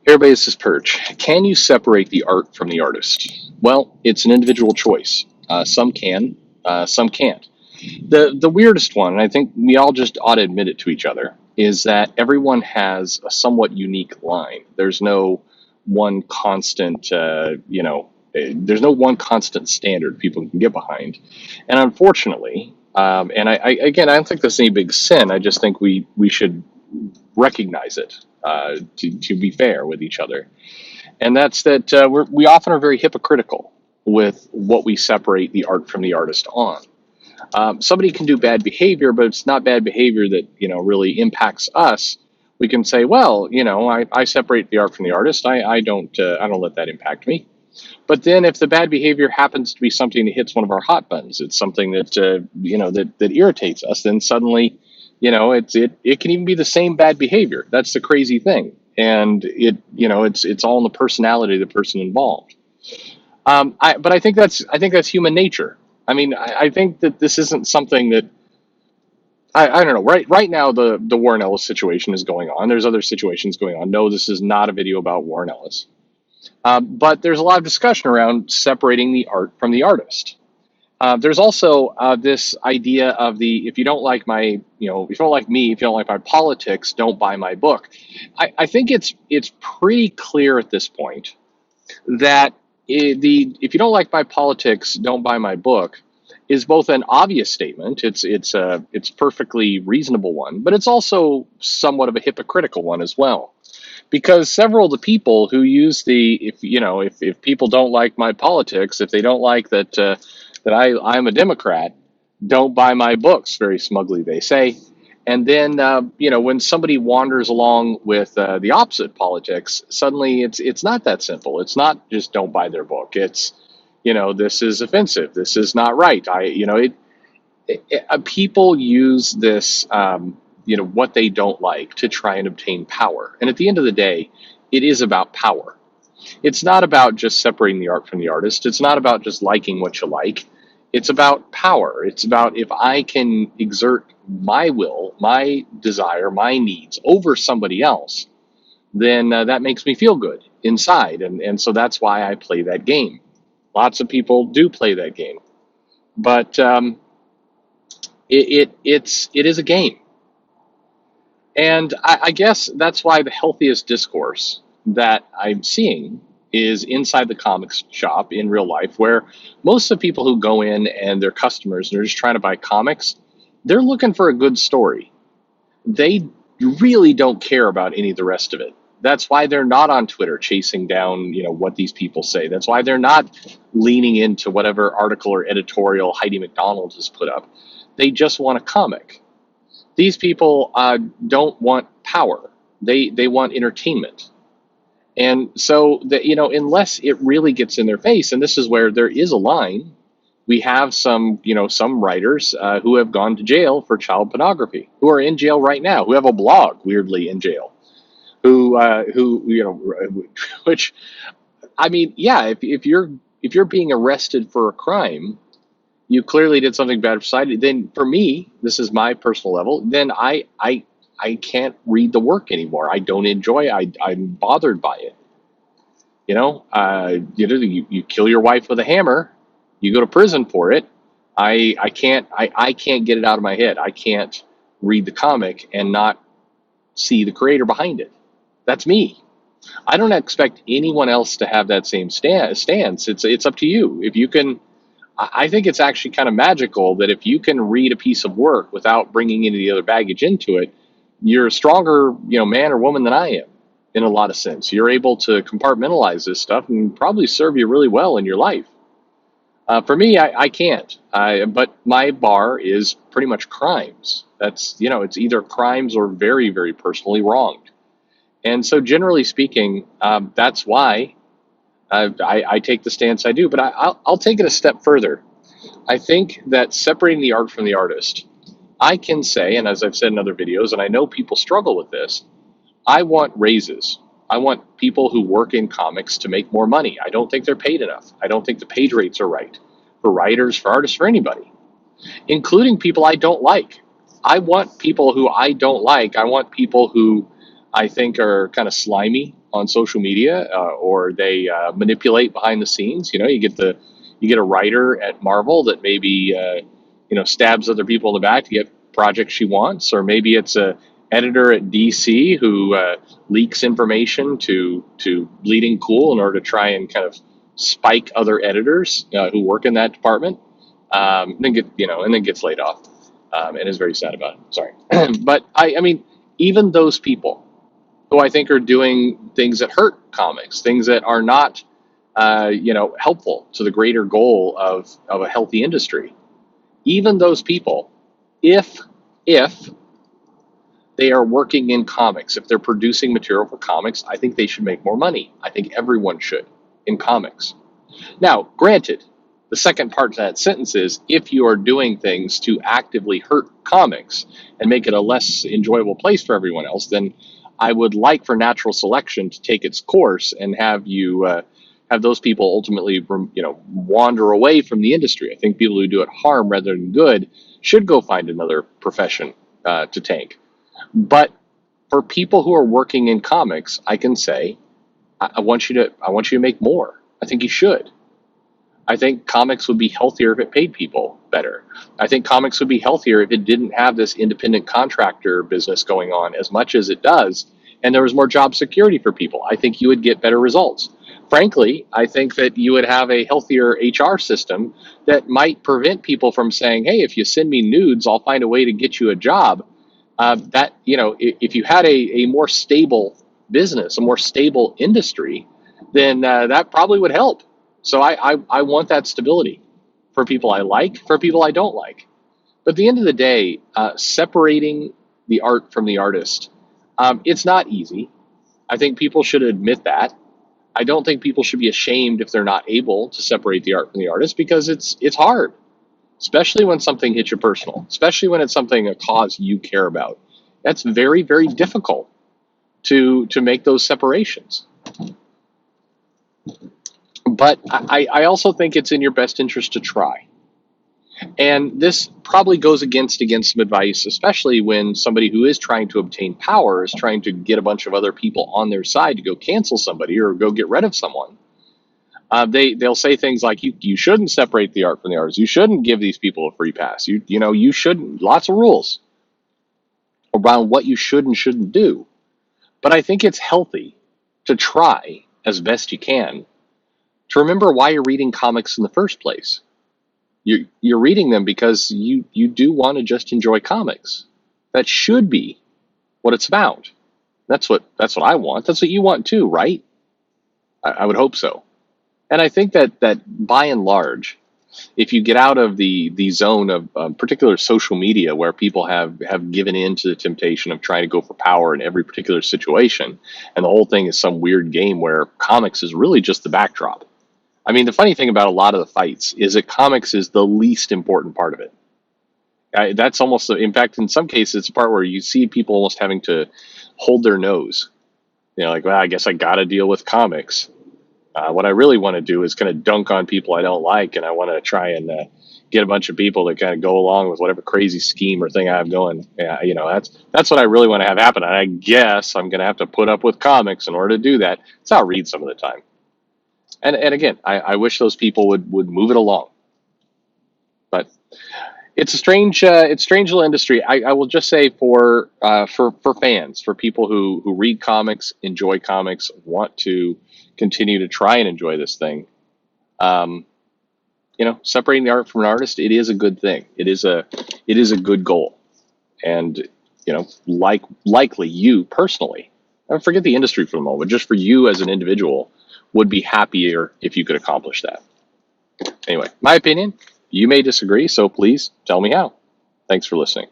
Hey everybody, this is Perch. Can you separate the art from the artist? Well, it's an individual choice. Some can, some can't. The weirdest one, and I think we all just ought to admit it to each other, is that everyone has a somewhat unique line. There's no one constant, there's no one constant standard people can get behind. And unfortunately, and I don't think there's any big sin. I just think we should recognize it to be fair with each other. And that's that we often are very hypocritical with what we separate the art from the artist on. Somebody can do bad behavior, but it's not bad behavior that really impacts us. We can say, well, I separate the art from the artist. I don't let that impact me. But then, if the bad behavior happens to be something that hits one of our hot buttons, it's something that that irritates us. Then suddenly, it can even be the same bad behavior. That's the crazy thing, and it's all in the personality of the person involved. But I think that's human nature. I mean, I think that this isn't something that I don't know. Right now, the Warren Ellis situation is going on. There's other situations going on. No, this is not a video about Warren Ellis. But there's a lot of discussion around separating the art from the artist. There's also this idea of the if you don't like my, if you don't like me, if you don't like my politics, don't buy my book. I think it's pretty clear at this point that the if you don't like my politics, don't buy my book is both an obvious statement. It's perfectly reasonable one, but it's also somewhat of a hypocritical one as well, because several of the people who use the if people don't like my politics, if they don't like that I'm a Democrat, don't buy my books, very smugly they say. And then when somebody wanders along with the opposite politics, suddenly it's not that simple. It's not just don't buy their book. It's this is offensive. This is not right. People use this what they don't like to try and obtain power. And at the end of the day, it is about power. It's not about just separating the art from the artist. It's not about just liking what you like. It's about power. It's about if I can exert my will, my desire, my needs over somebody else, then that makes me feel good inside. And so that's why I play that game. Lots of people do play that game. But it is a game. And I guess that's why the healthiest discourse that I'm seeing is inside the comics shop in real life, where most of the people who go in and they're customers and they're just trying to buy comics, they're looking for a good story. They really don't care about any of the rest of it. That's why they're not on Twitter chasing down, what these people say. That's why they're not leaning into whatever article or editorial Heidi McDonald has put up. They just want a comic. These people don't want power. They want entertainment. And so that, unless it really gets in their face, and this is where there is a line, we have some writers who have gone to jail for child pornography, who are in jail right now, who have a blog weirdly in jail, which, I mean, yeah, if you're being arrested for a crime, you clearly did something bad for society. Then for me, this is my personal level. Then I can't read the work anymore. I don't enjoy it. I'm bothered by it. You kill your wife with a hammer, you go to prison for it. I can't get it out of my head. I can't read the comic and not see the creator behind it. That's me. I don't expect anyone else to have that same stance. It's up to you. If you can, I think it's actually kind of magical that if you can read a piece of work without bringing any of the other baggage into it, you're a stronger, man or woman than I am in a lot of sense. You're able to compartmentalize this stuff and probably serve you really well in your life. For me, I can't. But my bar is pretty much crimes. That's, it's either crimes or very, very personally wronged. And so generally speaking, that's why I take the stance I do. But I'll take it a step further. I think that separating the art from the artist, I can say, and as I've said in other videos, and I know people struggle with this, I want raises. I want people who work in comics to make more money. I don't think they're paid enough. I don't think the page rates are right for writers, for artists, for anybody, including people I don't like. I want people who I don't like. I want people who I think are kind of slimy on social media, or they manipulate behind the scenes. You get a writer at Marvel that maybe stabs other people in the back to get projects she wants, or maybe it's a editor at DC who leaks information to Bleeding Cool in order to try and kind of spike other editors who work in that department, and then gets laid off, and is very sad about it. Sorry, but I mean, even those people who I think are doing things that hurt comics, things that are not, helpful to the greater goal of a healthy industry. Even those people, if if they are working in comics, if they're producing material for comics, I think they should make more money. I think everyone should in comics. Now, granted, the second part to that sentence is if you are doing things to actively hurt comics and make it a less enjoyable place for everyone else, then I would like for natural selection to take its course and have those people ultimately, wander away from the industry. I think people who do it harm rather than good should go find another profession to take. But for people who are working in comics, I can say, I want you to make more. I think you should. I think comics would be healthier if it paid people better. I think comics would be healthier if it didn't have this independent contractor business going on as much as it does, and there was more job security for people. I think you would get better results. Frankly, I think that you would have a healthier HR system that might prevent people from saying, "Hey, if you send me nudes, I'll find a way to get you a job." If you had a more stable business, a more stable industry, then that probably would help. So I want that stability for people I like, for people I don't like. But at the end of the day, separating the art from the artist, it's not easy. I think people should admit that. I don't think people should be ashamed if they're not able to separate the art from the artist, because it's hard, especially when something hits you personal, especially when it's a cause you care about. That's very, very difficult to make those separations. But I also think it's in your best interest to try. And this probably goes against some advice, especially when somebody who is trying to obtain power is trying to get a bunch of other people on their side to go cancel somebody or go get rid of someone. They'll say things like, you shouldn't separate the art from the artist. You shouldn't give these people a free pass. You shouldn't. Lots of rules around what you should and shouldn't do. But I think it's healthy to try as best you can to remember why you're reading comics in the first place. You're reading them because you do want to just enjoy comics. That should be what it's about. That's what I want. That's what you want too, right? I would hope so. And I think that by and large, if you get out of the zone of particular social media where people have given in to the temptation of trying to go for power in every particular situation, and the whole thing is some weird game where comics is really just the backdrop. I mean, the funny thing about a lot of the fights is that comics is the least important part of it. That's almost, in fact, in some cases, it's a part where you see people almost having to hold their nose. Like, well, I guess I got to deal with comics. What I really want to do is kind of dunk on people I don't like, and I want to try and get a bunch of people to kind of go along with whatever crazy scheme or thing I have going. That's what I really want to have happen. And I guess I'm going to have to put up with comics in order to do that. That's how I read some of the time. And again, I wish those people would move it along. But it's a strange little industry. I will just say for fans, for people who read comics, enjoy comics, want to continue to try and enjoy this thing. Separating the art from an artist, it is a good thing. It is a good goal. And likely you personally, I forget the industry for the moment, just for you as an individual, would be happier if you could accomplish that. Anyway, my opinion, you may disagree, so please tell me how. Thanks for listening.